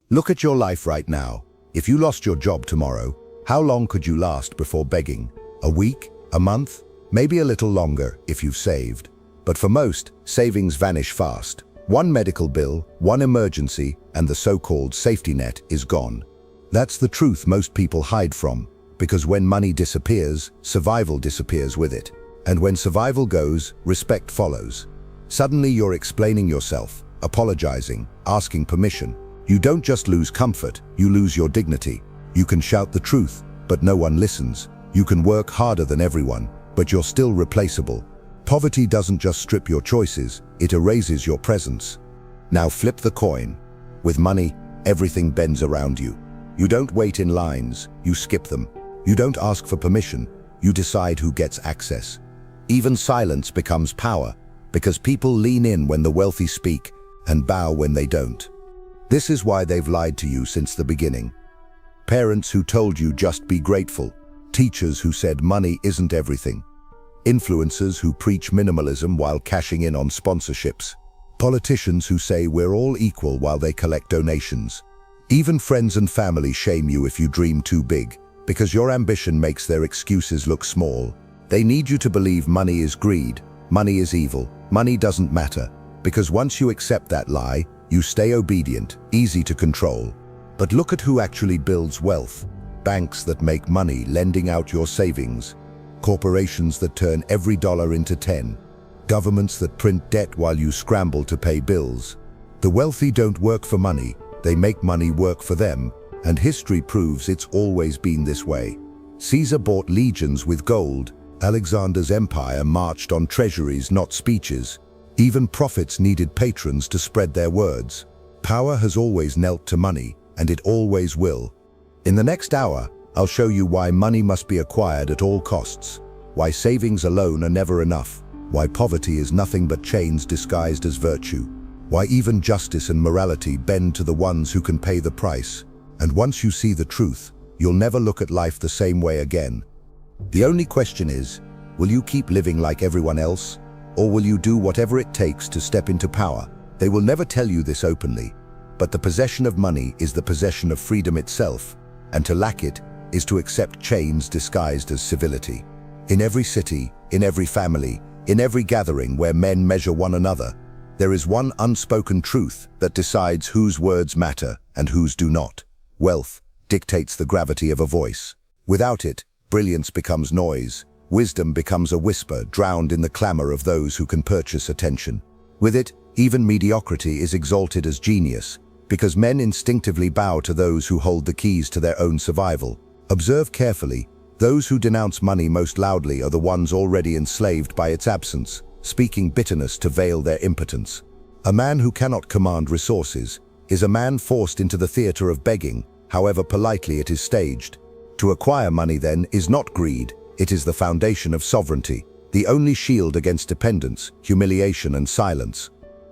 Look at your life right now. If you lost your job tomorrow, how long could you last before begging? A week? A month? Maybe a little longer if you've saved. But for most, savings vanish fast. One medical bill, one emergency, and the so-called safety net is gone. That's the truth most people hide from, because when money disappears, survival disappears with it. And when survival goes, respect follows. Suddenly you're explaining yourself, apologizing, asking permission. You don't just lose comfort, you lose your dignity. You can shout the truth, but no one listens. You can work harder than everyone, but you're still replaceable. Poverty doesn't just strip your choices, it erases your presence. Now flip the coin. With money, everything bends around you. You don't wait in lines, you skip them. You don't ask for permission, you decide who gets access. Even silence becomes power, because people lean in when the wealthy speak and bow when they don't. This is why they've lied to you since the beginning. Parents who told you just be grateful. Teachers who said money isn't everything. Influencers who preach minimalism while cashing in on sponsorships. Politicians who say we're all equal while they collect donations. Even friends and family shame you if you dream too big, because your ambition makes their excuses look small. They need you to believe money is greed, money is evil, money doesn't matter, because once you accept that lie, you stay obedient, easy to control. But look at who actually builds wealth. Banks that make money lending out your savings. Corporations that turn every dollar into 10. Governments that print debt while you scramble to pay bills. The wealthy don't work for money, they make money work for them, and history proves it's always been this way. Caesar bought legions with gold. Alexander's empire marched on treasuries, not speeches. Even prophets needed patrons to spread their words. Power has always knelt to money, and it always will. In the next hour, I'll show you why money must be acquired at all costs, why savings alone are never enough, why poverty is nothing but chains disguised as virtue, why even justice and morality bend to the ones who can pay the price. And once you see the truth, you'll never look at life the same way again. The only question is, will you keep living like everyone else, or will you do whatever it takes to step into power? They will never tell you this openly, but the possession of money is the possession of freedom itself, and to lack it is to accept chains disguised as civility. In every city, in every family, in every gathering where men measure one another, there is one unspoken truth that decides whose words matter and whose do not. Wealth dictates the gravity of a voice. Without it, brilliance becomes noise. Wisdom becomes a whisper drowned in the clamor of those who can purchase attention. With it, even mediocrity is exalted as genius, because men instinctively bow to those who hold the keys to their own survival. Observe carefully, those who denounce money most loudly are the ones already enslaved by its absence, speaking bitterness to veil their impotence. A man who cannot command resources is a man forced into the theater of begging, however politely it is staged. To acquire money, then, is not greed, it is the foundation of sovereignty, the only shield against dependence, humiliation, and silence.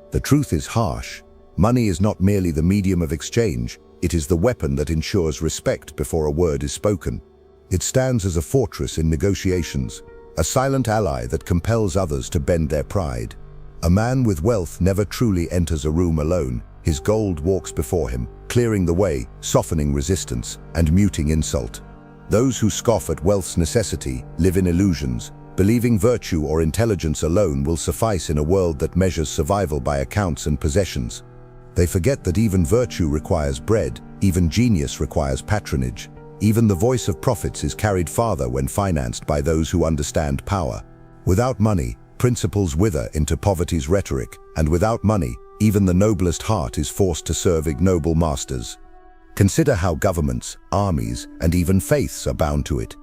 The truth is harsh. Money is not merely the medium of exchange, it is the weapon that ensures respect before a word is spoken. It stands as a fortress in negotiations, a silent ally that compels others to bend their pride. A man with wealth never truly enters a room alone. His gold walks before him, clearing the way, softening resistance, and muting insult. Those who scoff at wealth's necessity live in illusions, believing virtue or intelligence alone will suffice in a world that measures survival by accounts and possessions. They forget that even virtue requires bread, even genius requires patronage. Even the voice of prophets is carried farther when financed by those who understand power. Without money, principles wither into poverty's rhetoric, and without money, even the noblest heart is forced to serve ignoble masters. Consider how governments, armies, and even faiths are bound to it.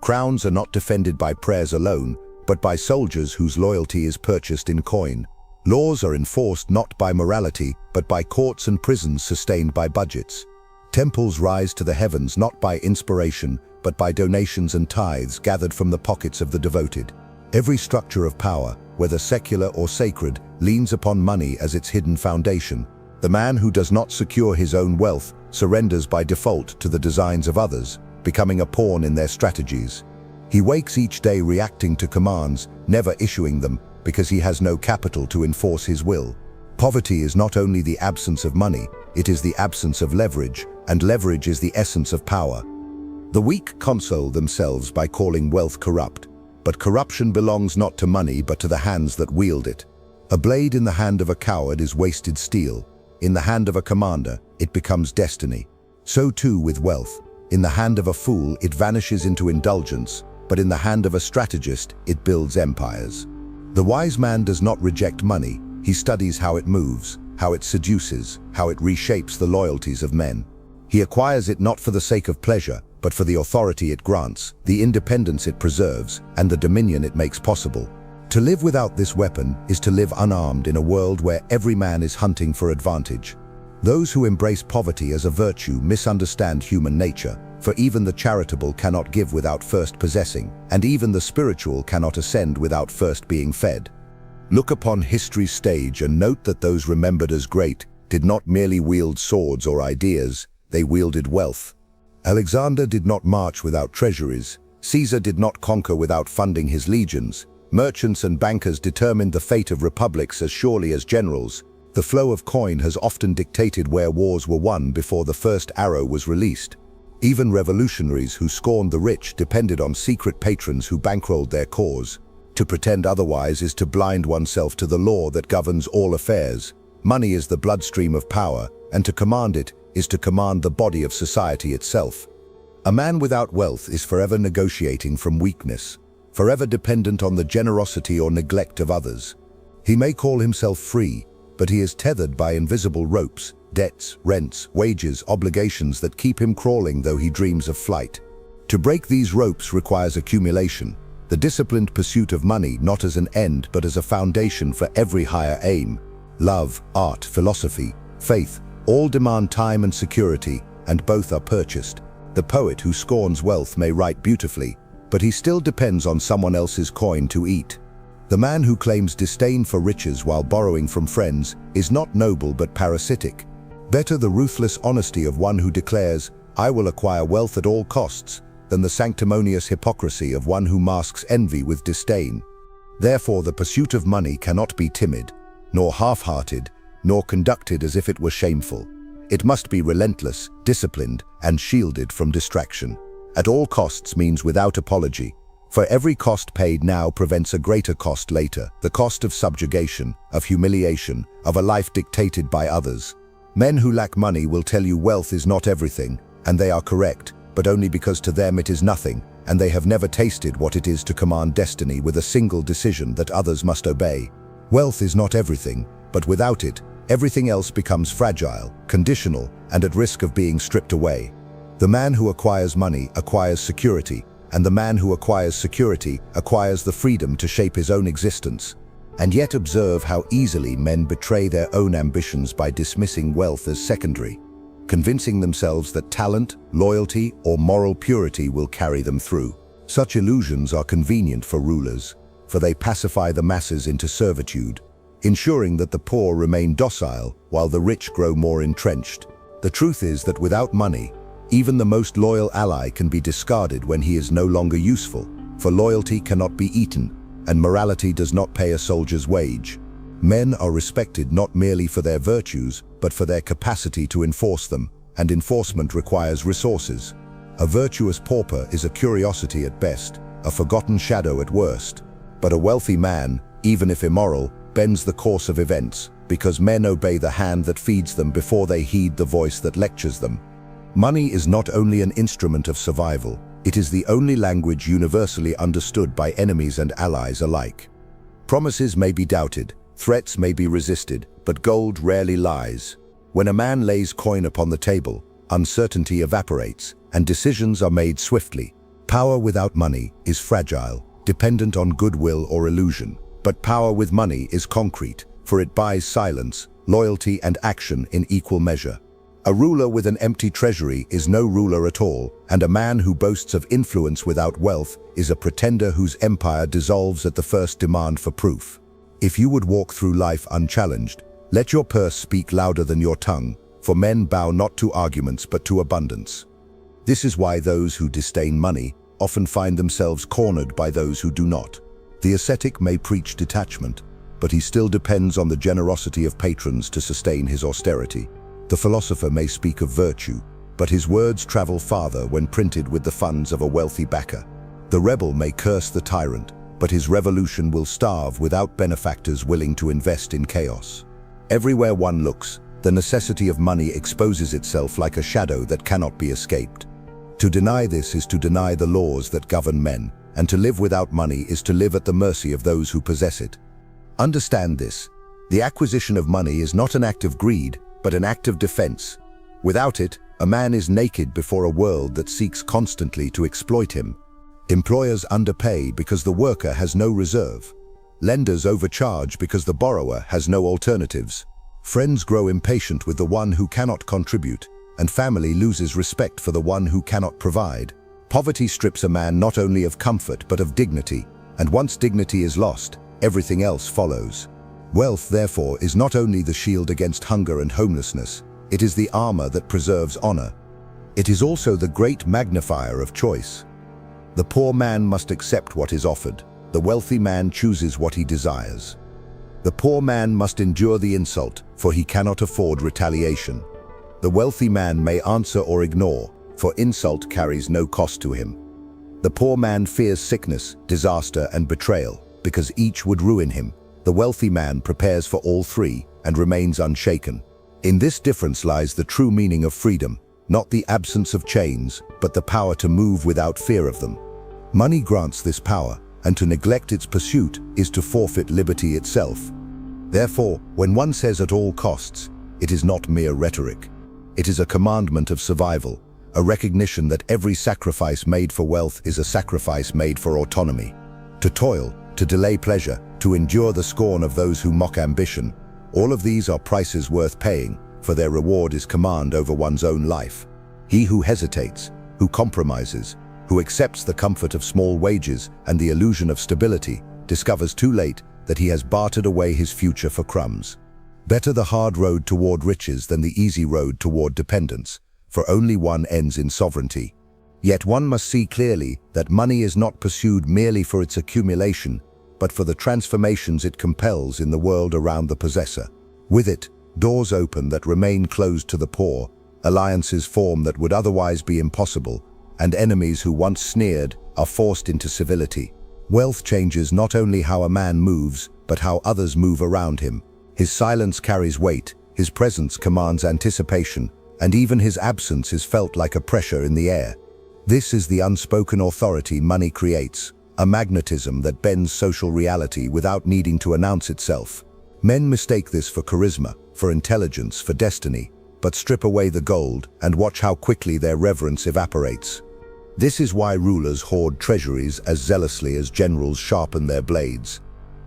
Crowns are not defended by prayers alone, but by soldiers whose loyalty is purchased in coin. Laws are enforced not by morality, but by courts and prisons sustained by budgets. Temples rise to the heavens not by inspiration, but by donations and tithes gathered from the pockets of the devoted. Every structure of power, whether secular or sacred, leans upon money as its hidden foundation. The man who does not secure his own wealth surrenders by default to the designs of others, becoming a pawn in their strategies. He wakes each day reacting to commands, never issuing them, because he has no capital to enforce his will. Poverty is not only the absence of money, it is the absence of leverage, and leverage is the essence of power. The weak console themselves by calling wealth corrupt, but corruption belongs not to money but to the hands that wield it. A blade in the hand of a coward is wasted steel. In the hand of a commander, it becomes destiny. So too with wealth. In the hand of a fool, it vanishes into indulgence, but in the hand of a strategist, it builds empires. The wise man does not reject money. He studies how it moves, how it seduces, how it reshapes the loyalties of men. He acquires it not for the sake of pleasure, but for the authority it grants, the independence it preserves, and the dominion it makes possible. To live without this weapon is to live unarmed in a world where every man is hunting for advantage. Those who embrace poverty as a virtue misunderstand human nature, for even the charitable cannot give without first possessing, and even the spiritual cannot ascend without first being fed. Look upon history's stage and note that those remembered as great did not merely wield swords or ideas, they wielded wealth. Alexander did not march without treasuries. Caesar did not conquer without funding his legions. Merchants and bankers determined the fate of republics as surely as generals. The flow of coin has often dictated where wars were won before the first arrow was released. Even revolutionaries who scorned the rich depended on secret patrons who bankrolled their cause. To pretend otherwise is to blind oneself to the law that governs all affairs. Money is the bloodstream of power, and to command it is to command the body of society itself. A man without wealth is forever negotiating from weakness, forever dependent on the generosity or neglect of others. He may call himself free, but he is tethered by invisible ropes, debts, rents, wages, obligations that keep him crawling though he dreams of flight. To break these ropes requires accumulation, the disciplined pursuit of money not as an end but as a foundation for every higher aim. Love, art, philosophy, faith, all demand time and security, and both are purchased. The poet who scorns wealth may write beautifully, but he still depends on someone else's coin to eat. The man who claims disdain for riches while borrowing from friends is not noble but parasitic. Better the ruthless honesty of one who declares, "I will acquire wealth at all costs," than the sanctimonious hypocrisy of one who masks envy with disdain. Therefore, the pursuit of money cannot be timid, nor half-hearted, nor conducted as if it were shameful. It must be relentless, disciplined, and shielded from distraction. At all costs means without apology. For every cost paid now prevents a greater cost later, the cost of subjugation, of humiliation, of a life dictated by others. Men who lack money will tell you wealth is not everything, and they are correct, but only because to them it is nothing, and they have never tasted what it is to command destiny with a single decision that others must obey. Wealth is not everything, but without it, everything else becomes fragile, conditional, and at risk of being stripped away. The man who acquires money acquires security, and the man who acquires security acquires the freedom to shape his own existence. And yet observe how easily men betray their own ambitions by dismissing wealth as secondary, convincing themselves that talent, loyalty, or moral purity will carry them through. Such illusions are convenient for rulers, for they pacify the masses into servitude, ensuring that the poor remain docile while the rich grow more entrenched. The truth is that without money, even the most loyal ally can be discarded when he is no longer useful, for loyalty cannot be eaten, and morality does not pay a soldier's wage. Men are respected not merely for their virtues, but for their capacity to enforce them, and enforcement requires resources. A virtuous pauper is a curiosity at best, a forgotten shadow at worst. But a wealthy man, even if immoral, bends the course of events, because men obey the hand that feeds them before they heed the voice that lectures them. Money is not only an instrument of survival, it is the only language universally understood by enemies and allies alike. Promises may be doubted, threats may be resisted, but gold rarely lies. When a man lays coin upon the table, uncertainty evaporates, and decisions are made swiftly. Power without money is fragile, dependent on goodwill or illusion. But power with money is concrete, for it buys silence, loyalty, and action in equal measure. A ruler with an empty treasury is no ruler at all, and a man who boasts of influence without wealth is a pretender whose empire dissolves at the first demand for proof. If you would walk through life unchallenged, let your purse speak louder than your tongue, for men bow not to arguments but to abundance. This is why those who disdain money often find themselves cornered by those who do not. The ascetic may preach detachment, but he still depends on the generosity of patrons to sustain his austerity. The philosopher may speak of virtue, but his words travel farther when printed with the funds of a wealthy backer. The rebel may curse the tyrant, but his revolution will starve without benefactors willing to invest in chaos. Everywhere one looks, the necessity of money exposes itself like a shadow that cannot be escaped. To deny this is to deny the laws that govern men, and to live without money is to live at the mercy of those who possess it. Understand this. The acquisition of money is not an act of greed, but an act of defense. Without it, a man is naked before a world that seeks constantly to exploit him. Employers underpay because the worker has no reserve. Lenders overcharge because the borrower has no alternatives. Friends grow impatient with the one who cannot contribute, and family loses respect for the one who cannot provide. Poverty strips a man not only of comfort but of dignity, and once dignity is lost, everything else follows. Wealth, therefore, is not only the shield against hunger and homelessness, it is the armor that preserves honor. It is also the great magnifier of choice. The poor man must accept what is offered. The wealthy man chooses what he desires. The poor man must endure the insult, for he cannot afford retaliation. The wealthy man may answer or ignore, for insult carries no cost to him. The poor man fears sickness, disaster, and betrayal, because each would ruin him. The wealthy man prepares for all three and remains unshaken. In this difference lies the true meaning of freedom, not the absence of chains, but the power to move without fear of them. Money grants this power, and to neglect its pursuit is to forfeit liberty itself. Therefore, when one says at all costs, it is not mere rhetoric. It is a commandment of survival, a recognition that every sacrifice made for wealth is a sacrifice made for autonomy. To toil, to delay pleasure, to endure the scorn of those who mock ambition, all of these are prices worth paying, for their reward is command over one's own life. He who hesitates, who compromises, who accepts the comfort of small wages and the illusion of stability, discovers too late that he has bartered away his future for crumbs. Better the hard road toward riches than the easy road toward dependence, for only one ends in sovereignty. Yet one must see clearly that money is not pursued merely for its accumulation, but for the transformations it compels in the world around the possessor. With it, doors open that remain closed to the poor, alliances form that would otherwise be impossible, and enemies who once sneered are forced into civility. Wealth changes not only how a man moves, but how others move around him. His silence carries weight, his presence commands anticipation, and even his absence is felt like a pressure in the air. This is the unspoken authority money creates, a magnetism that bends social reality without needing to announce itself. Men mistake this for charisma, for intelligence, for destiny, but strip away the gold and watch how quickly their reverence evaporates. This is why rulers hoard treasuries as zealously as generals sharpen their blades.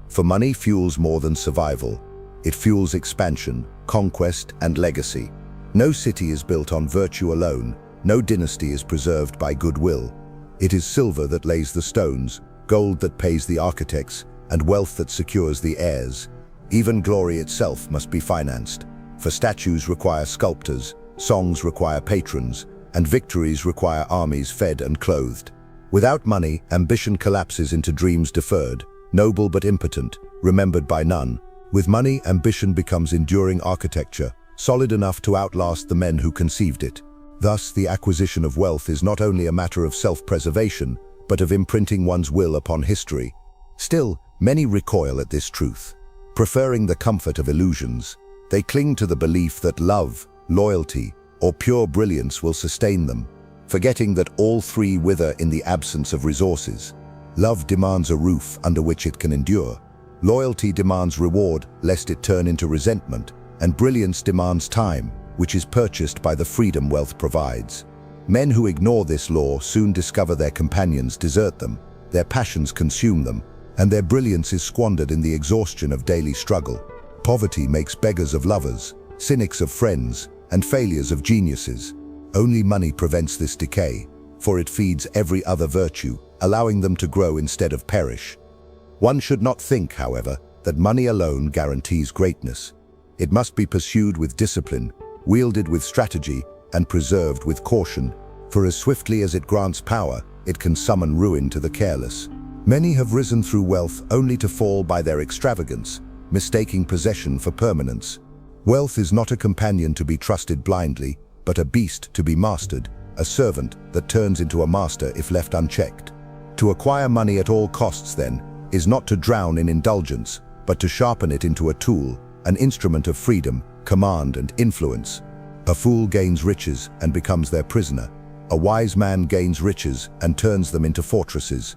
For money fuels more than survival. It fuels expansion, conquest, and legacy. No city is built on virtue alone. No dynasty is preserved by goodwill. It is silver that lays the stones, gold that pays the architects, and wealth that secures the heirs. Even glory itself must be financed, for statues require sculptors, songs require patrons, and victories require armies fed and clothed. Without money, ambition collapses into dreams deferred, noble but impotent, remembered by none. With money, ambition becomes enduring architecture, solid enough to outlast the men who conceived it. Thus, the acquisition of wealth is not only a matter of self-preservation, but of imprinting one's will upon history. Still, many recoil at this truth. Preferring the comfort of illusions, they cling to the belief that love, loyalty, or pure brilliance will sustain them, forgetting that all three wither in the absence of resources. Love demands a roof under which it can endure. Loyalty demands reward, lest it turn into resentment, and brilliance demands time, which is purchased by the freedom wealth provides. Men who ignore this law soon discover their companions desert them, their passions consume them, and their brilliance is squandered in the exhaustion of daily struggle. Poverty makes beggars of lovers, cynics of friends, and failures of geniuses. Only money prevents this decay, for it feeds every other virtue, allowing them to grow instead of perish. One should not think, however, that money alone guarantees greatness. It must be pursued with discipline, wielded with strategy, and preserved with caution, for as swiftly as it grants power, it can summon ruin to the careless. Many have risen through wealth only to fall by their extravagance, mistaking possession for permanence. Wealth is not a companion to be trusted blindly, but a beast to be mastered, a servant that turns into a master if left unchecked. To acquire money at all costs, then, is not to drown in indulgence, but to sharpen it into a tool, an instrument of freedom, command, and influence. A fool gains riches and becomes their prisoner. A wise man gains riches and turns them into fortresses.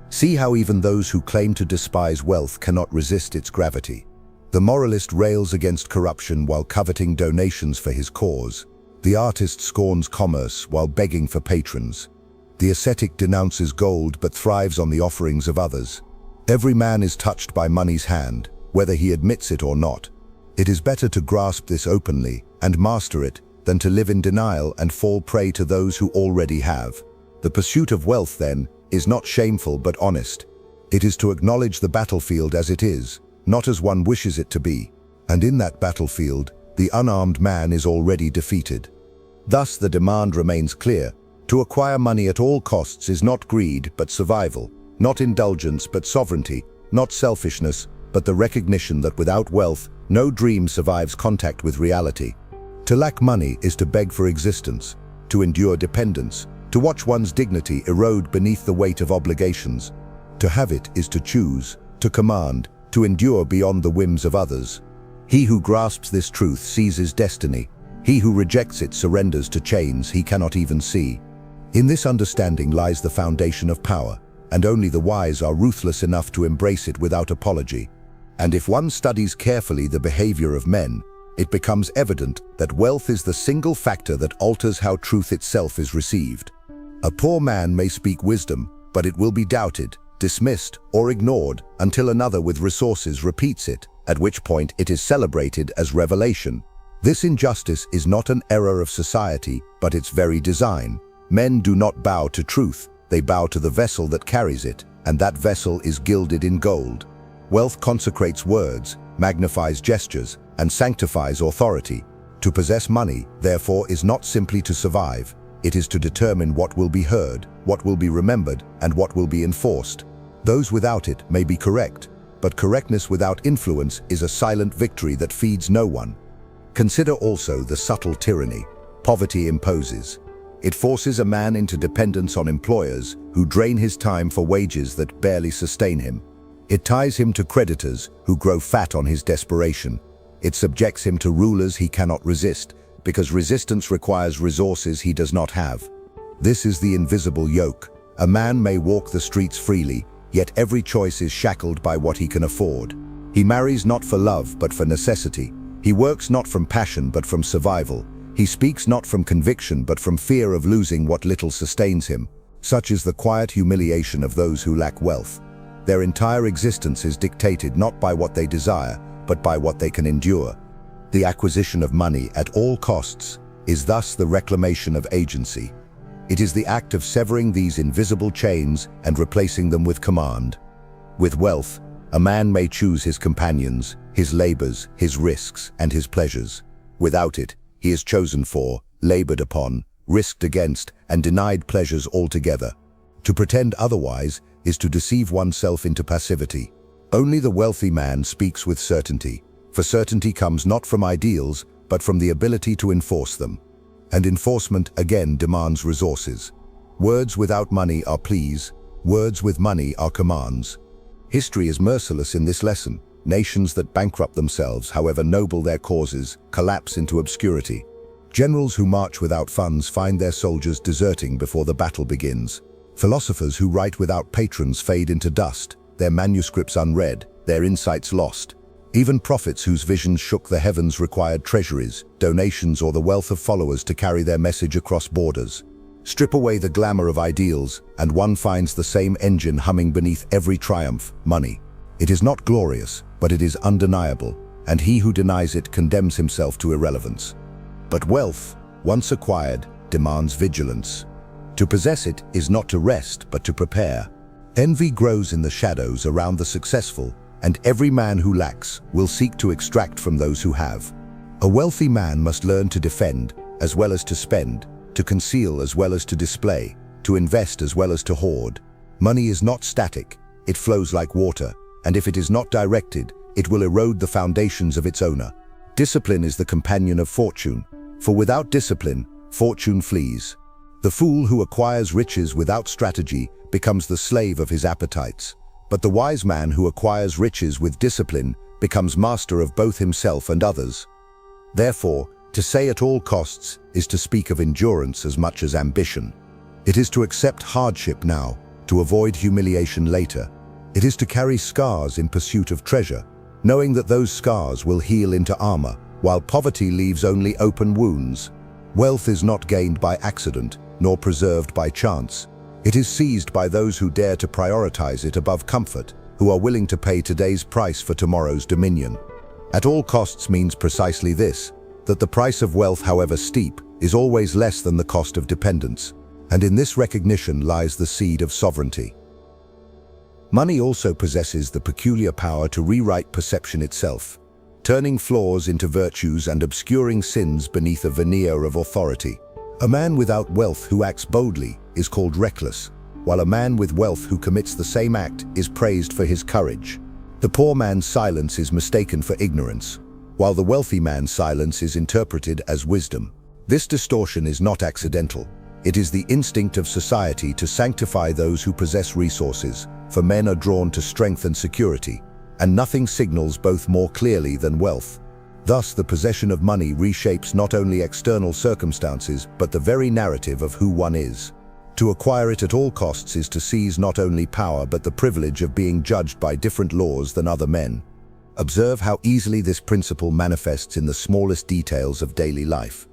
See how even those who claim to despise wealth cannot resist its gravity. The moralist rails against corruption while coveting donations for his cause. The artist scorns commerce while begging for patrons. The ascetic denounces gold but thrives on the offerings of others. Every man is touched by money's hand, whether he admits it or not. It is better to grasp this openly and master it than to live in denial and fall prey to those who already have. The pursuit of wealth, then, is not shameful but honest. It is to acknowledge the battlefield as it is, not as one wishes it to be. And in that battlefield, the unarmed man is already defeated. Thus the demand remains clear. To acquire money at all costs is not greed but survival, not indulgence but sovereignty, not selfishness but the recognition that without wealth, no dream survives contact with reality. To lack money is to beg for existence, to endure dependence, to watch one's dignity erode beneath the weight of obligations. To have it is to choose, to command, to endure beyond the whims of others. He who grasps this truth seizes destiny. He who rejects it surrenders to chains he cannot even see. In this understanding lies the foundation of power, and only the wise are ruthless enough to embrace it without apology. And if one studies carefully the behavior of men, it becomes evident that wealth is the single factor that alters how truth itself is received. A poor man may speak wisdom, but it will be doubted, dismissed, or ignored until another with resources repeats it, at which point it is celebrated as revelation. This injustice is not an error of society, but its very design. Men do not bow to truth, they bow to the vessel that carries it, and that vessel is gilded in gold. Wealth consecrates words, magnifies gestures, and sanctifies authority. To possess money, therefore, is not simply to survive. It is to determine what will be heard, what will be remembered, and what will be enforced. Those without it may be correct, but correctness without influence is a silent victory that feeds no one. Consider also the subtle tyranny poverty imposes. It forces a man into dependence on employers who drain his time for wages that barely sustain him. It ties him to creditors who grow fat on his desperation. It subjects him to rulers he cannot resist, because resistance requires resources he does not have. This is the invisible yoke. A man may walk the streets freely, yet every choice is shackled by what he can afford. He marries not for love, but for necessity. He works not from passion, but from survival. He speaks not from conviction, but from fear of losing what little sustains him. Such is the quiet humiliation of those who lack wealth. Their entire existence is dictated not by what they desire, but by what they can endure. The acquisition of money at all costs is thus the reclamation of agency. It is the act of severing these invisible chains and replacing them with command. With wealth, a man may choose his companions, his labors, his risks, and his pleasures. Without it, he is chosen for, labored upon, risked against, and denied pleasures altogether. To pretend otherwise is to deceive oneself into passivity. Only the wealthy man speaks with certainty, for certainty comes not from ideals, but from the ability to enforce them. And enforcement again demands resources. Words without money are pleas, words with money are commands. History is merciless in this lesson. Nations that bankrupt themselves, however noble their causes, collapse into obscurity. Generals who march without funds find their soldiers deserting before the battle begins. Philosophers who write without patrons fade into dust, their manuscripts unread, their insights lost. Even prophets whose visions shook the heavens required treasuries, donations, or the wealth of followers to carry their message across borders. Strip away the glamour of ideals, and one finds the same engine humming beneath every triumph: money. It is not glorious, but it is undeniable, and he who denies it condemns himself to irrelevance. But wealth, once acquired, demands vigilance. To possess it is not to rest, but to prepare. Envy grows in the shadows around the successful, and every man who lacks will seek to extract from those who have. A wealthy man must learn to defend as well as to spend, to conceal as well as to display, to invest as well as to hoard. Money is not static, it flows like water, and if it is not directed, it will erode the foundations of its owner. Discipline is the companion of fortune, for without discipline, fortune flees. The fool who acquires riches without strategy becomes the slave of his appetites, but the wise man who acquires riches with discipline becomes master of both himself and others. Therefore, to say at all costs is to speak of endurance as much as ambition. It is to accept hardship now, to avoid humiliation later. It is to carry scars in pursuit of treasure, knowing that those scars will heal into armor, while poverty leaves only open wounds. Wealth is not gained by accident, nor preserved by chance. It is seized by those who dare to prioritize it above comfort, who are willing to pay today's price for tomorrow's dominion. At all costs means precisely this, that the price of wealth, however steep, is always less than the cost of dependence, and in this recognition lies the seed of sovereignty. Money also possesses the peculiar power to rewrite perception itself, turning flaws into virtues and obscuring sins beneath a veneer of authority. A man without wealth who acts boldly is called reckless, while a man with wealth who commits the same act is praised for his courage. The poor man's silence is mistaken for ignorance, while the wealthy man's silence is interpreted as wisdom. This distortion is not accidental. It is the instinct of society to sanctify those who possess resources, for men are drawn to strength and security, and nothing signals both more clearly than wealth. Thus, the possession of money reshapes not only external circumstances, but the very narrative of who one is. To acquire it at all costs is to seize not only power, but the privilege of being judged by different laws than other men. Observe how easily this principle manifests in the smallest details of daily life.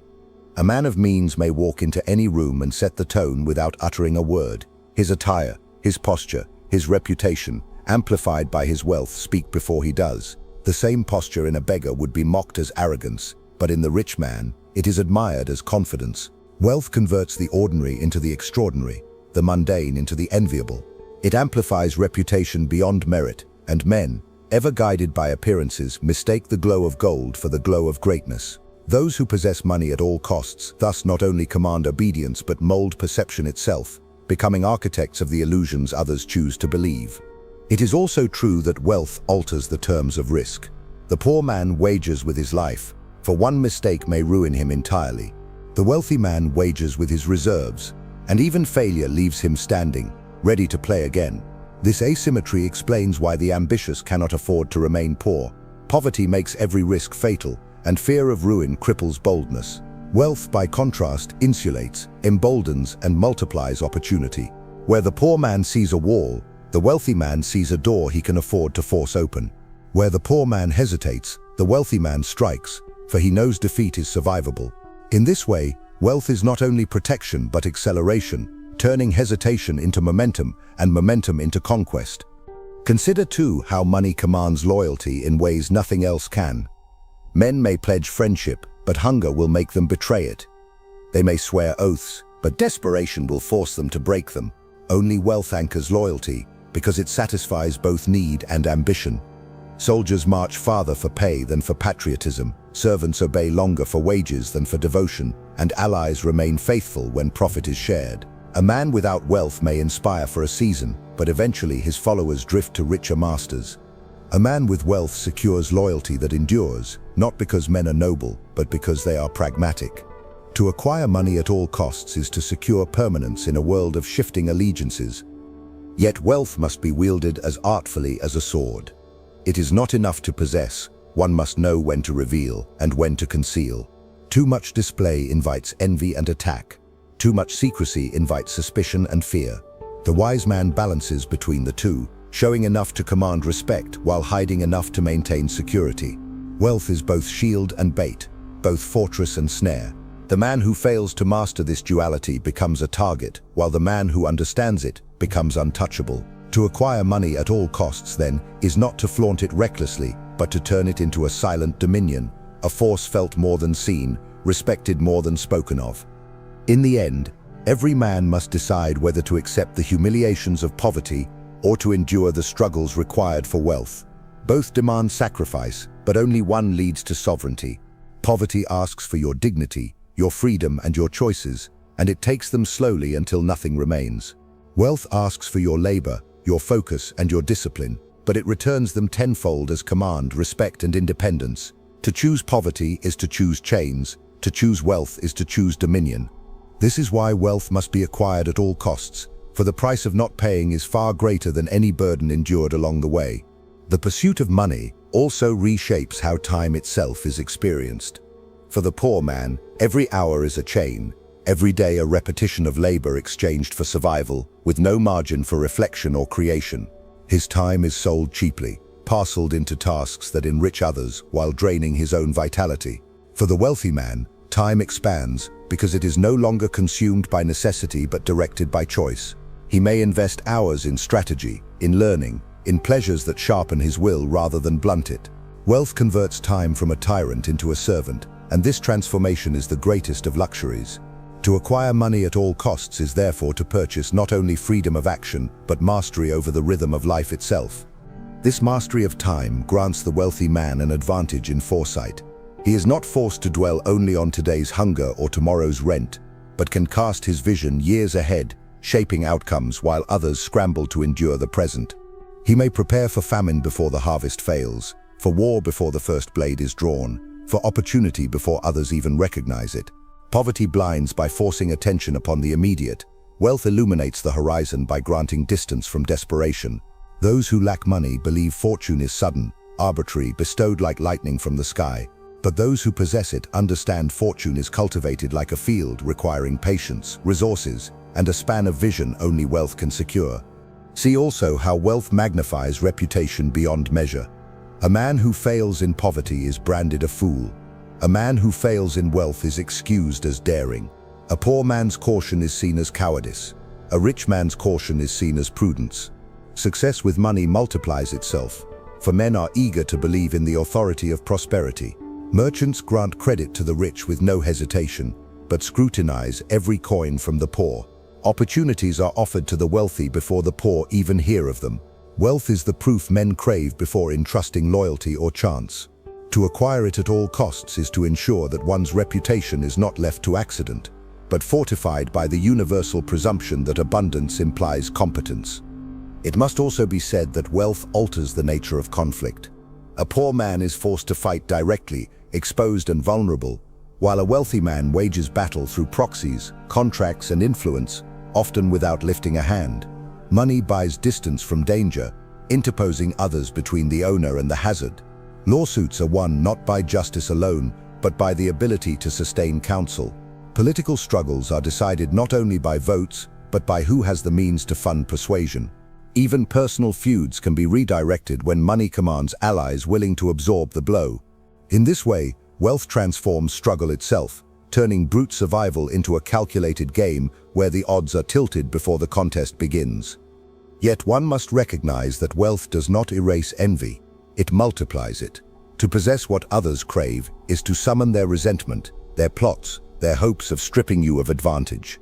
A man of means may walk into any room and set the tone without uttering a word. His attire, his posture, his reputation, amplified by his wealth, speak before he does. The same posture in a beggar would be mocked as arrogance, but in the rich man, it is admired as confidence. Wealth converts the ordinary into the extraordinary, the mundane into the enviable. It amplifies reputation beyond merit, and men, ever guided by appearances, mistake the glow of gold for the glow of greatness. Those who possess money at all costs thus not only command obedience but mold perception itself, becoming architects of the illusions others choose to believe. It is also true that wealth alters the terms of risk. The poor man wagers with his life, for one mistake may ruin him entirely. The wealthy man wagers with his reserves, and even failure leaves him standing, ready to play again. This asymmetry explains why the ambitious cannot afford to remain poor. Poverty makes every risk fatal, and fear of ruin cripples boldness. Wealth, by contrast, insulates, emboldens, and multiplies opportunity. Where the poor man sees a wall, the wealthy man sees a door he can afford to force open. Where the poor man hesitates, the wealthy man strikes, for he knows defeat is survivable. In this way, wealth is not only protection but acceleration, turning hesitation into momentum and momentum into conquest. Consider too how money commands loyalty in ways nothing else can. Men may pledge friendship, but hunger will make them betray it. They may swear oaths, but desperation will force them to break them. Only wealth anchors loyalty, because it satisfies both need and ambition. Soldiers march farther for pay than for patriotism, servants obey longer for wages than for devotion, and allies remain faithful when profit is shared. A man without wealth may inspire for a season, but eventually his followers drift to richer masters. A man with wealth secures loyalty that endures, not because men are noble, but because they are pragmatic. To acquire money at all costs is to secure permanence in a world of shifting allegiances. Yet wealth must be wielded as artfully as a sword. It is not enough to possess, one must know when to reveal and when to conceal. Too much display invites envy and attack. Too much secrecy invites suspicion and fear. The wise man balances between the two, showing enough to command respect while hiding enough to maintain security. Wealth is both shield and bait, both fortress and snare. The man who fails to master this duality becomes a target, while the man who understands it becomes untouchable. To acquire money at all costs, then, is not to flaunt it recklessly, but to turn it into a silent dominion, a force felt more than seen, respected more than spoken of. In the end, every man must decide whether to accept the humiliations of poverty or to endure the struggles required for wealth. Both demand sacrifice, but only one leads to sovereignty. Poverty asks for your dignity, your freedom, and your choices, and it takes them slowly until nothing remains. Wealth asks for your labor, your focus, and your discipline, but it returns them tenfold as command, respect, and independence. To choose poverty is to choose chains. To choose wealth is to choose dominion. This is why wealth must be acquired at all costs, for the price of not paying is far greater than any burden endured along the way. The pursuit of money also reshapes how time itself is experienced. For the poor man, every hour is a chain, every day a repetition of labor exchanged for survival, with no margin for reflection or creation. His time is sold cheaply, parceled into tasks that enrich others while draining his own vitality. For the wealthy man, time expands because it is no longer consumed by necessity but directed by choice. He may invest hours in strategy, in learning, in pleasures that sharpen his will rather than blunt it. Wealth converts time from a tyrant into a servant, and this transformation is the greatest of luxuries. To acquire money at all costs is therefore to purchase not only freedom of action, but mastery over the rhythm of life itself. This mastery of time grants the wealthy man an advantage in foresight. He is not forced to dwell only on today's hunger or tomorrow's rent, but can cast his vision years ahead, shaping outcomes while others scramble to endure the present. He may prepare for famine before the harvest fails, for war before the first blade is drawn, for opportunity before others even recognize it. Poverty blinds by forcing attention upon the immediate. Wealth illuminates the horizon by granting distance from desperation. Those who lack money believe fortune is sudden, arbitrary, bestowed like lightning from the sky. But those who possess it understand fortune is cultivated like a field, requiring patience, resources, and a span of vision only wealth can secure. See also how wealth magnifies reputation beyond measure. A man who fails in poverty is branded a fool. A man who fails in wealth is excused as daring. A poor man's caution is seen as cowardice. A rich man's caution is seen as prudence. Success with money multiplies itself, for men are eager to believe in the authority of prosperity. Merchants grant credit to the rich with no hesitation, but scrutinize every coin from the poor. Opportunities are offered to the wealthy before the poor even hear of them. Wealth is the proof men crave before entrusting loyalty or chance. To acquire it at all costs is to ensure that one's reputation is not left to accident, but fortified by the universal presumption that abundance implies competence. It must also be said that wealth alters the nature of conflict. A poor man is forced to fight directly, exposed and vulnerable, while a wealthy man wages battle through proxies, contracts and influence, often without lifting a hand. Money buys distance from danger, interposing others between the owner and the hazard. Lawsuits are won not by justice alone, but by the ability to sustain counsel. Political struggles are decided not only by votes, but by who has the means to fund persuasion. Even personal feuds can be redirected when money commands allies willing to absorb the blow. In this way, wealth transforms struggle itself, turning brute survival into a calculated game where the odds are tilted before the contest begins. Yet one must recognize that wealth does not erase envy, it multiplies it. To possess what others crave is to summon their resentment, their plots, their hopes of stripping you of advantage.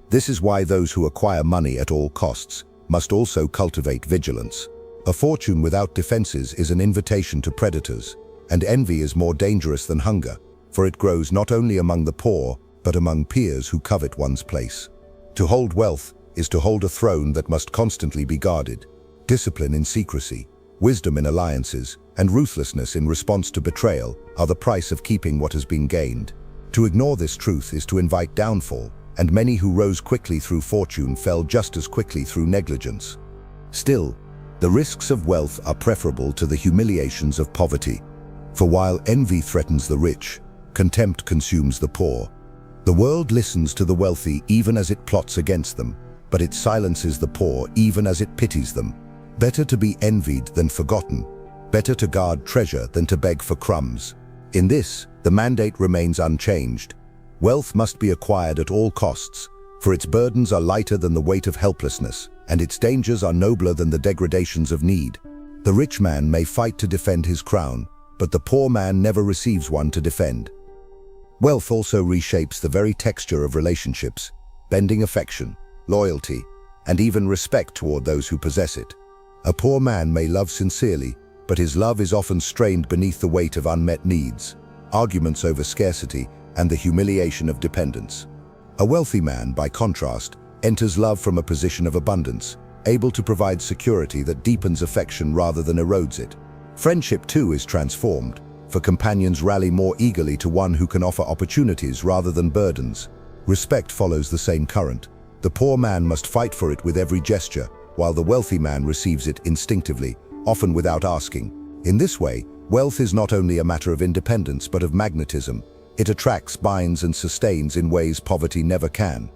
This is why those who acquire money at all costs must also cultivate vigilance. A fortune without defenses is an invitation to predators, and envy is more dangerous than hunger, for it grows not only among the poor, but among peers who covet one's place. To hold wealth is to hold a throne that must constantly be guarded. Discipline in secrecy, wisdom in alliances, and ruthlessness in response to betrayal are the price of keeping what has been gained. To ignore this truth is to invite downfall, and many who rose quickly through fortune fell just as quickly through negligence. Still, the risks of wealth are preferable to the humiliations of poverty. For while envy threatens the rich, contempt consumes the poor. The world listens to the wealthy even as it plots against them, but it silences the poor even as it pities them. Better to be envied than forgotten. Better to guard treasure than to beg for crumbs. In this, the mandate remains unchanged. Wealth must be acquired at all costs, for its burdens are lighter than the weight of helplessness, and its dangers are nobler than the degradations of need. The rich man may fight to defend his crown, but the poor man never receives one to defend. Wealth also reshapes the very texture of relationships, bending affection, loyalty, and even respect toward those who possess it. A poor man may love sincerely, but his love is often strained beneath the weight of unmet needs, arguments over scarcity, and the humiliation of dependence. A wealthy man, by contrast, enters love from a position of abundance, able to provide security that deepens affection rather than erodes it. Friendship, too, is transformed, for companions rally more eagerly to one who can offer opportunities rather than burdens. Respect follows the same current. The poor man must fight for it with every gesture, while the wealthy man receives it instinctively, often without asking. In this way, wealth is not only a matter of independence but of magnetism. It attracts, binds, and sustains in ways poverty never can.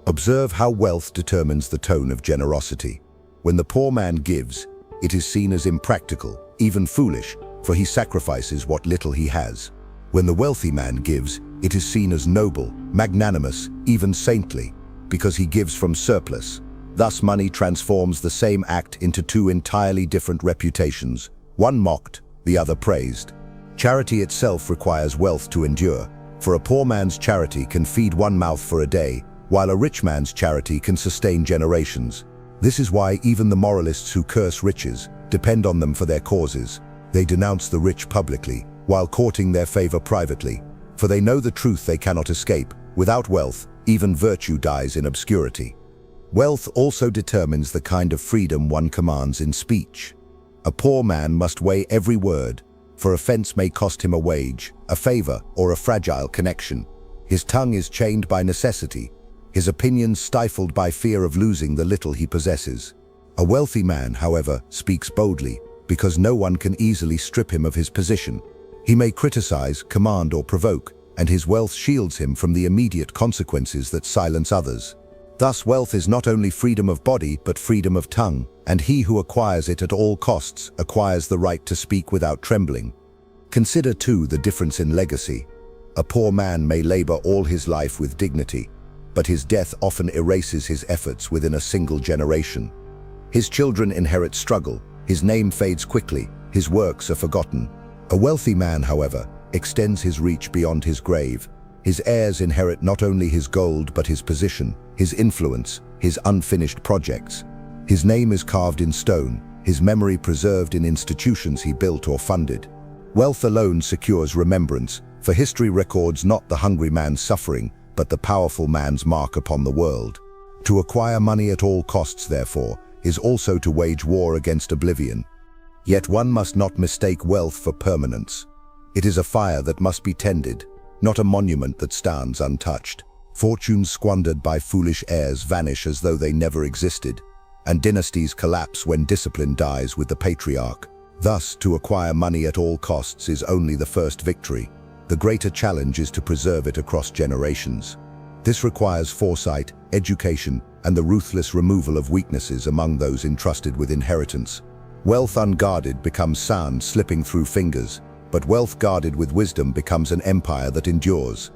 Observe how wealth determines the tone of generosity. When the poor man gives, it is seen as impractical, even foolish, for he sacrifices what little he has. When the wealthy man gives, it is seen as noble, magnanimous, even saintly, because he gives from surplus. Thus money transforms the same act into two entirely different reputations, one mocked, the other praised. Charity itself requires wealth to endure, for a poor man's charity can feed one mouth for a day, while a rich man's charity can sustain generations. This is why even the moralists who curse riches depend on them for their causes. They denounce the rich publicly, while courting their favor privately, for they know the truth they cannot escape. Without wealth, even virtue dies in obscurity. Wealth also determines the kind of freedom one commands in speech. A poor man must weigh every word, for offense may cost him a wage, a favor, or a fragile connection. His tongue is chained by necessity, his opinions stifled by fear of losing the little he possesses. A wealthy man, however, speaks boldly, because no one can easily strip him of his position. He may criticize, command, or provoke, and his wealth shields him from the immediate consequences that silence others. Thus, wealth is not only freedom of body, but freedom of tongue, and he who acquires it at all costs acquires the right to speak without trembling. Consider, too, the difference in legacy. A poor man may labor all his life with dignity, but his death often erases his efforts within a single generation. His children inherit struggle, his name fades quickly, his works are forgotten. A wealthy man, however, extends his reach beyond his grave. His heirs inherit not only his gold but his position, his influence, his unfinished projects. His name is carved in stone, his memory preserved in institutions he built or funded. Wealth alone secures remembrance, for history records not the hungry man's suffering, but the powerful man's mark upon the world. To acquire money at all costs, therefore, is also to wage war against oblivion. Yet one must not mistake wealth for permanence. It is a fire that must be tended, not a monument that stands untouched. Fortunes squandered by foolish heirs vanish as though they never existed, and dynasties collapse when discipline dies with the patriarch. Thus, to acquire money at all costs is only the first victory. The greater challenge is to preserve it across generations. This requires foresight, education, and the ruthless removal of weaknesses among those entrusted with inheritance. Wealth unguarded becomes sand slipping through fingers, but wealth guarded with wisdom becomes an empire that endures.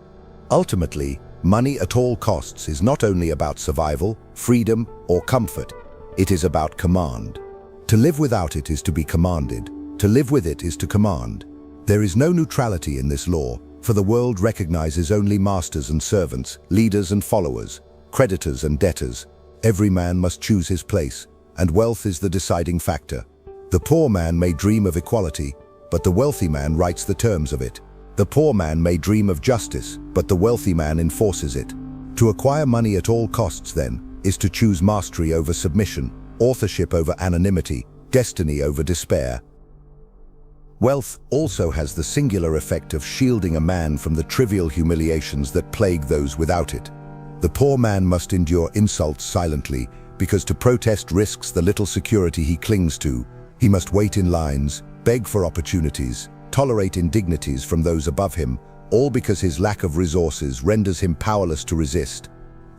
Ultimately, money at all costs is not only about survival, freedom, or comfort. It is about command. To live without it is to be commanded. To live with it is to command. There is no neutrality in this law, for the world recognizes only masters and servants, leaders and followers, creditors and debtors. Every man must choose his place, and wealth is the deciding factor. The poor man may dream of equality, but the wealthy man writes the terms of it. The poor man may dream of justice, but the wealthy man enforces it. To acquire money at all costs, then, is to choose mastery over submission, authorship over anonymity, destiny over despair. Wealth also has the singular effect of shielding a man from the trivial humiliations that plague those without it. The poor man must endure insults silently, because to protest risks the little security he clings to. He must wait in lines, beg for opportunities, tolerate indignities from those above him, all because his lack of resources renders him powerless to resist.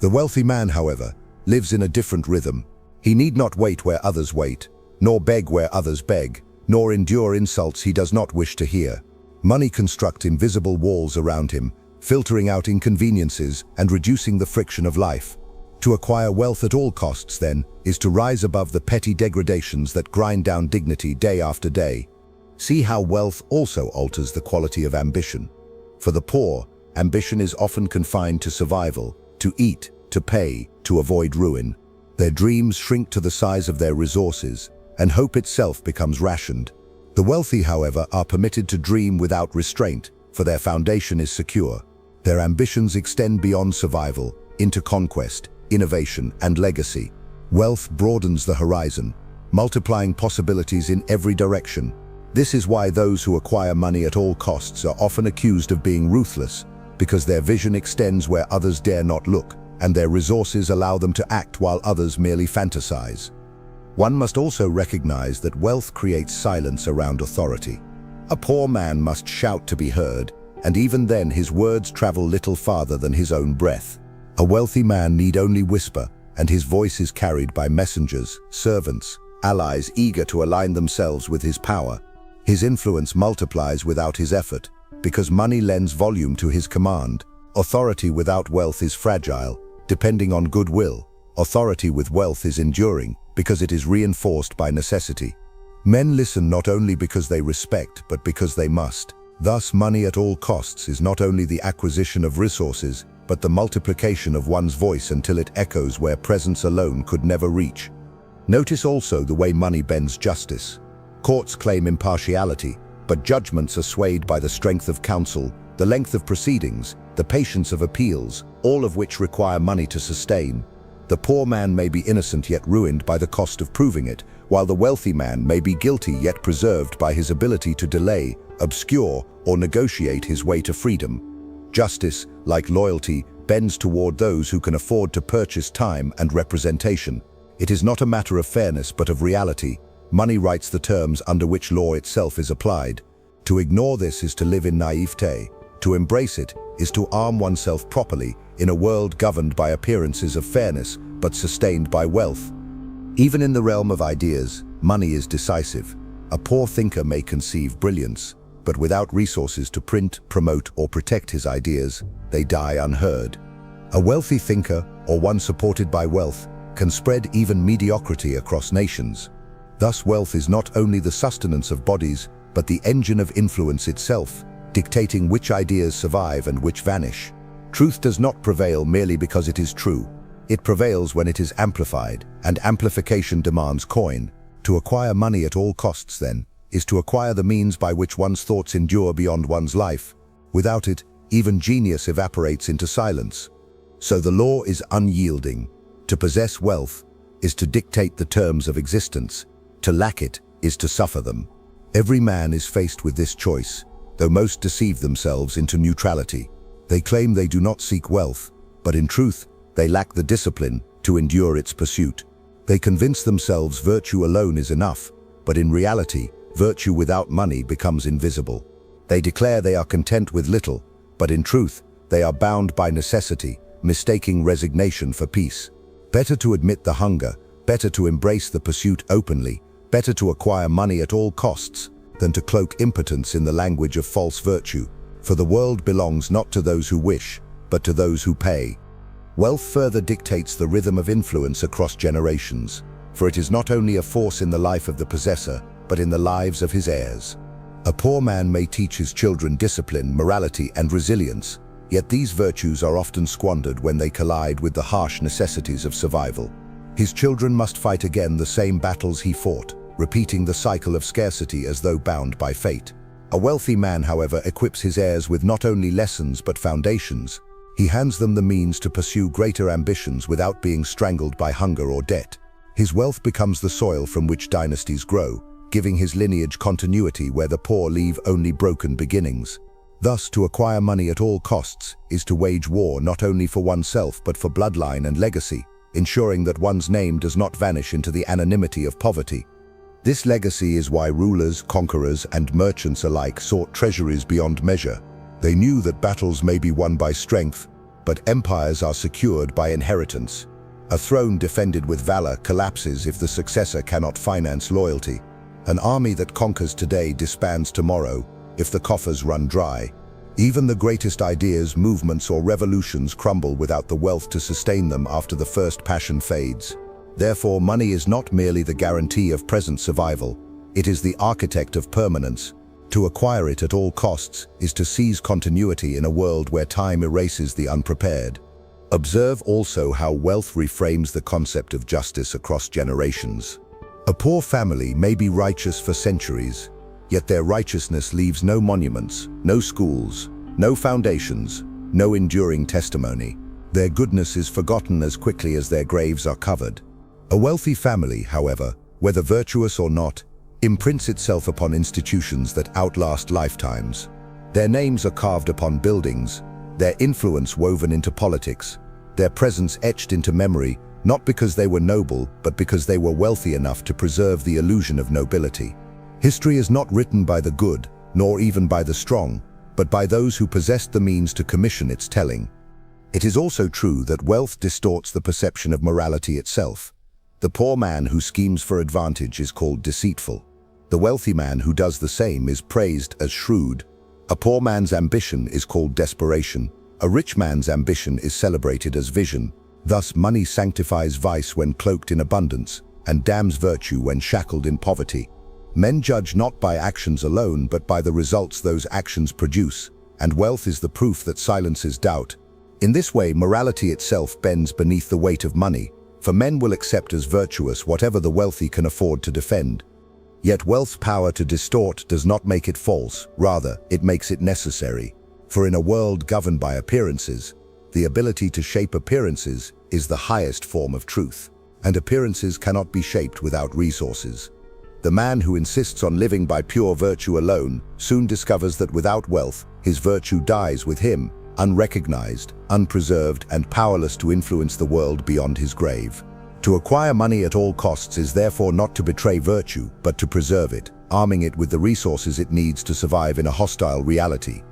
The wealthy man, however, lives in a different rhythm. He need not wait where others wait, nor beg where others beg, nor endure insults he does not wish to hear. Money constructs invisible walls around him, filtering out inconveniences and reducing the friction of life. To acquire wealth at all costs, then, is to rise above the petty degradations that grind down dignity day after day. See how wealth also alters the quality of ambition. For the poor, ambition is often confined to survival, to eat, to pay, to avoid ruin. Their dreams shrink to the size of their resources, and hope itself becomes rationed. The wealthy, however, are permitted to dream without restraint, for their foundation is secure. Their ambitions extend beyond survival, into conquest, innovation, and legacy. Wealth broadens the horizon, multiplying possibilities in every direction. This is why those who acquire money at all costs are often accused of being ruthless, because their vision extends where others dare not look, and their resources allow them to act while others merely fantasize. One must also recognize that wealth creates silence around authority. A poor man must shout to be heard, and even then his words travel little farther than his own breath. A wealthy man need only whisper, and his voice is carried by messengers, servants, allies eager to align themselves with his power. His influence multiplies without his effort, because money lends volume to his command. Authority without wealth is fragile, depending on goodwill. Authority with wealth is enduring, because it is reinforced by necessity. Men listen not only because they respect, but because they must. Thus, money at all costs is not only the acquisition of resources, but the multiplication of one's voice until it echoes where presence alone could never reach. Notice also the way money bends justice. Courts claim impartiality, but judgments are swayed by the strength of counsel, the length of proceedings, the patience of appeals, all of which require money to sustain. The poor man may be innocent yet ruined by the cost of proving it, while the wealthy man may be guilty yet preserved by his ability to delay, obscure, or negotiate his way to freedom. Justice, like loyalty, bends toward those who can afford to purchase time and representation. It is not a matter of fairness but of reality. Money writes the terms under which law itself is applied. To ignore this is to live in naivete. To embrace it is to arm oneself properly in a world governed by appearances of fairness but sustained by wealth. Even in the realm of ideas, money is decisive. A poor thinker may conceive brilliance, but without resources to print, promote, or protect his ideas, they die unheard. A wealthy thinker, or one supported by wealth, can spread even mediocrity across nations. Thus, wealth is not only the sustenance of bodies, but the engine of influence itself, dictating which ideas survive and which vanish. Truth does not prevail merely because it is true. It prevails when it is amplified, and amplification demands coin. To acquire money at all costs, then, is to acquire the means by which one's thoughts endure beyond one's life. Without it, even genius evaporates into silence. So the law is unyielding. To possess wealth is to dictate the terms of existence. To lack it is to suffer them. Every man is faced with this choice, though most deceive themselves into neutrality. They claim they do not seek wealth, but in truth, they lack the discipline to endure its pursuit. They convince themselves virtue alone is enough, but in reality, virtue without money becomes invisible. They declare they are content with little, but in truth, they are bound by necessity, mistaking resignation for peace. Better to admit the hunger, better to embrace the pursuit openly, better to acquire money at all costs, than to cloak impotence in the language of false virtue. For the world belongs not to those who wish, but to those who pay. Wealth further dictates the rhythm of influence across generations, for it is not only a force in the life of the possessor, but in the lives of his heirs. A poor man may teach his children discipline, morality, and resilience, yet these virtues are often squandered when they collide with the harsh necessities of survival. His children must fight again the same battles he fought, repeating the cycle of scarcity as though bound by fate. A wealthy man, however, equips his heirs with not only lessons but foundations. He hands them the means to pursue greater ambitions without being strangled by hunger or debt. His wealth becomes the soil from which dynasties grow, giving his lineage continuity where the poor leave only broken beginnings. Thus, to acquire money at all costs is to wage war not only for oneself but for bloodline and legacy, ensuring that one's name does not vanish into the anonymity of poverty. This legacy is why rulers, conquerors, and merchants alike sought treasuries beyond measure. They knew that battles may be won by strength, but empires are secured by inheritance. A throne defended with valor collapses if the successor cannot finance loyalty. An army that conquers today disbands tomorrow if the coffers run dry. Even the greatest ideas, movements, or revolutions crumble without the wealth to sustain them after the first passion fades. Therefore, money is not merely the guarantee of present survival, it is the architect of permanence. To acquire it at all costs is to seize continuity in a world where time erases the unprepared. Observe also how wealth reframes the concept of justice across generations. A poor family may be righteous for centuries, yet their righteousness leaves no monuments, no schools, no foundations, no enduring testimony. Their goodness is forgotten as quickly as their graves are covered. A wealthy family, however, whether virtuous or not, imprints itself upon institutions that outlast lifetimes. Their names are carved upon buildings, their influence woven into politics, their presence etched into memory, not because they were noble, but because they were wealthy enough to preserve the illusion of nobility. History is not written by the good, nor even by the strong, but by those who possessed the means to commission its telling. It is also true that wealth distorts the perception of morality itself. The poor man who schemes for advantage is called deceitful. The wealthy man who does the same is praised as shrewd. A poor man's ambition is called desperation. A rich man's ambition is celebrated as vision. Thus, money sanctifies vice when cloaked in abundance, and damns virtue when shackled in poverty. Men judge not by actions alone, but by the results those actions produce, and wealth is the proof that silences doubt. In this way, morality itself bends beneath the weight of money, for men will accept as virtuous whatever the wealthy can afford to defend. Yet wealth's power to distort does not make it false, rather, it makes it necessary. For in a world governed by appearances, the ability to shape appearances is the highest form of truth, and appearances cannot be shaped without resources. The man who insists on living by pure virtue alone soon discovers that without wealth, his virtue dies with him, unrecognized, unpreserved, and powerless to influence the world beyond his grave. To acquire money at all costs is therefore not to betray virtue, but to preserve it, arming it with the resources it needs to survive in a hostile reality.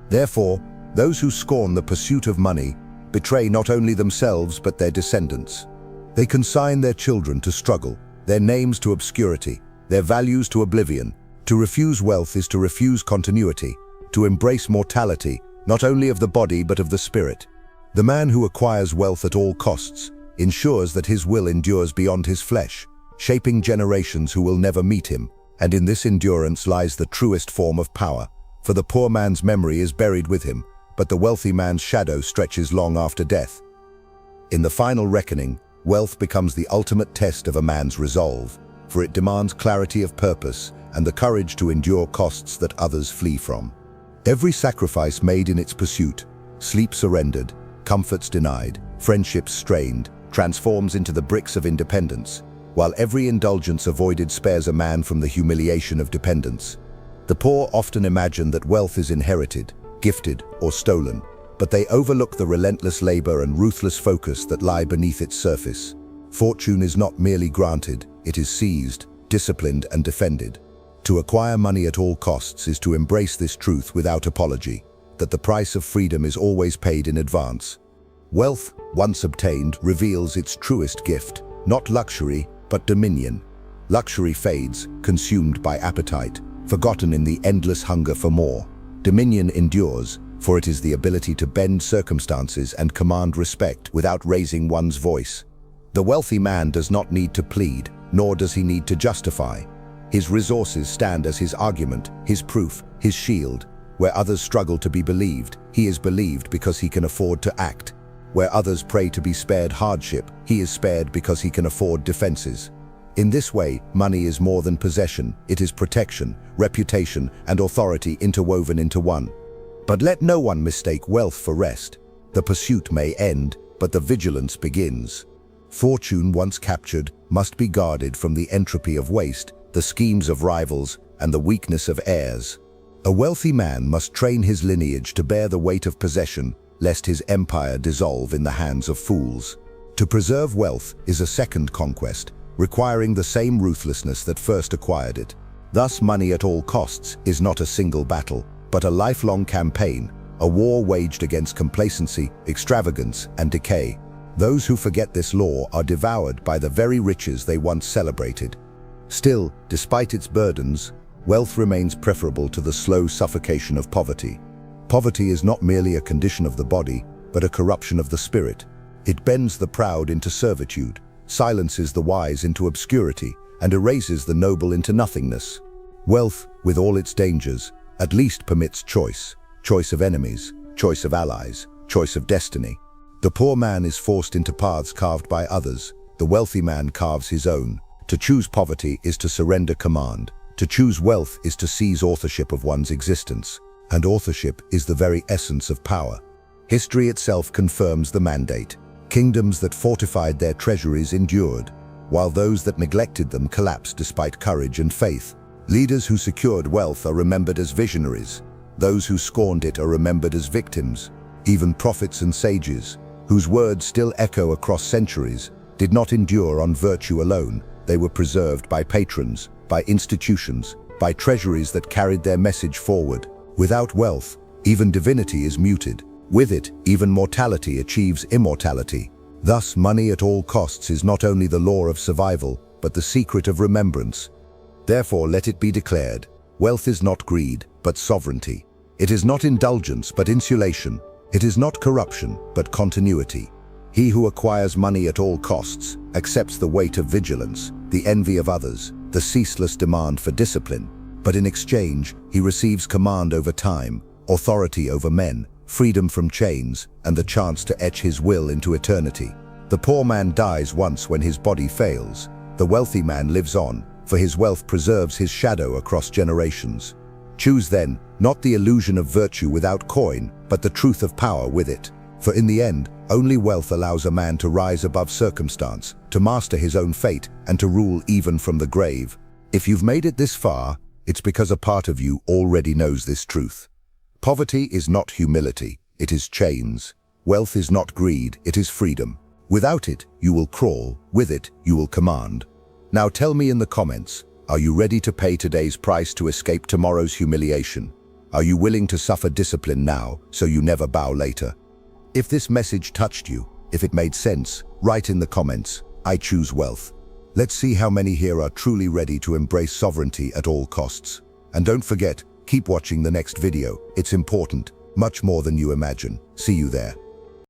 Therefore, those who scorn the pursuit of money betray not only themselves but their descendants. They consign their children to struggle, their names to obscurity, their values to oblivion. To refuse wealth is to refuse continuity, to embrace mortality, not only of the body but of the spirit. The man who acquires wealth at all costs ensures that his will endures beyond his flesh, shaping generations who will never meet him, and in this endurance lies the truest form of power. For the poor man's memory is buried with him, but the wealthy man's shadow stretches long after death. In the final reckoning, wealth becomes the ultimate test of a man's resolve, for it demands clarity of purpose and the courage to endure costs that others flee from. Every sacrifice made in its pursuit, sleep surrendered, comforts denied, friendships strained, transforms into the bricks of independence, while every indulgence avoided spares a man from the humiliation of dependence. The poor often imagine that wealth is inherited, gifted, or stolen, but they overlook the relentless labor and ruthless focus that lie beneath its surface. Fortune is not merely granted, it is seized, disciplined, and defended. To acquire money at all costs is to embrace this truth without apology, that the price of freedom is always paid in advance. Wealth, once obtained, reveals its truest gift, not luxury, but dominion. Luxury fades, consumed by appetite, forgotten in the endless hunger for more. Dominion endures, for it is the ability to bend circumstances and command respect without raising one's voice. The wealthy man does not need to plead, nor does he need to justify. His resources stand as his argument, his proof, his shield. Where others struggle to be believed, he is believed because he can afford to act. Where others pray to be spared hardship, he is spared because he can afford defenses. In this way, money is more than possession, it is protection, reputation, and authority interwoven into one. But let no one mistake wealth for rest. The pursuit may end, but the vigilance begins. Fortune once captured must be guarded from the entropy of waste, the schemes of rivals, and the weakness of heirs. A wealthy man must train his lineage to bear the weight of possession, lest his empire dissolve in the hands of fools. To preserve wealth is a second conquest, requiring the same ruthlessness that first acquired it. Thus, money at all costs is not a single battle, but a lifelong campaign, a war waged against complacency, extravagance, and decay. Those who forget this law are devoured by the very riches they once celebrated. Still, despite its burdens, wealth remains preferable to the slow suffocation of poverty. Poverty is not merely a condition of the body, but a corruption of the spirit. It bends the proud into servitude, silences the wise into obscurity, and erases the noble into nothingness. Wealth, with all its dangers, at least permits choice. Choice of enemies, choice of allies, choice of destiny. The poor man is forced into paths carved by others. The wealthy man carves his own. To choose poverty is to surrender command. To choose wealth is to seize authorship of one's existence. And authorship is the very essence of power. History itself confirms the mandate. Kingdoms that fortified their treasuries endured, while those that neglected them collapsed despite courage and faith. Leaders who secured wealth are remembered as visionaries. Those who scorned it are remembered as victims. Even prophets and sages, whose words still echo across centuries, did not endure on virtue alone. They were preserved by patrons, by institutions, by treasuries that carried their message forward. Without wealth, even divinity is muted. With it, even mortality achieves immortality. Thus, money at all costs is not only the law of survival, but the secret of remembrance. Therefore, let it be declared, wealth is not greed, but sovereignty. It is not indulgence, but insulation. It is not corruption, but continuity. He who acquires money at all costs accepts the weight of vigilance, the envy of others, the ceaseless demand for discipline. But in exchange, he receives command over time, authority over men, freedom from chains, and the chance to etch his will into eternity. The poor man dies once when his body fails. The wealthy man lives on, for his wealth preserves his shadow across generations. Choose then, not the illusion of virtue without coin, but the truth of power with it. For in the end, only wealth allows a man to rise above circumstance, to master his own fate, and to rule even from the grave. If you've made it this far, it's because a part of you already knows this truth. Poverty is not humility, it is chains. Wealth is not greed, it is freedom. Without it, you will crawl. With it, you will command. Now tell me in the comments, are you ready to pay today's price to escape tomorrow's humiliation? Are you willing to suffer discipline now, so you never bow later? If this message touched you, if it made sense, write in the comments, I choose wealth. Let's see how many here are truly ready to embrace sovereignty at all costs. And don't forget, keep watching the next video. It's important, much more than you imagine. See you there.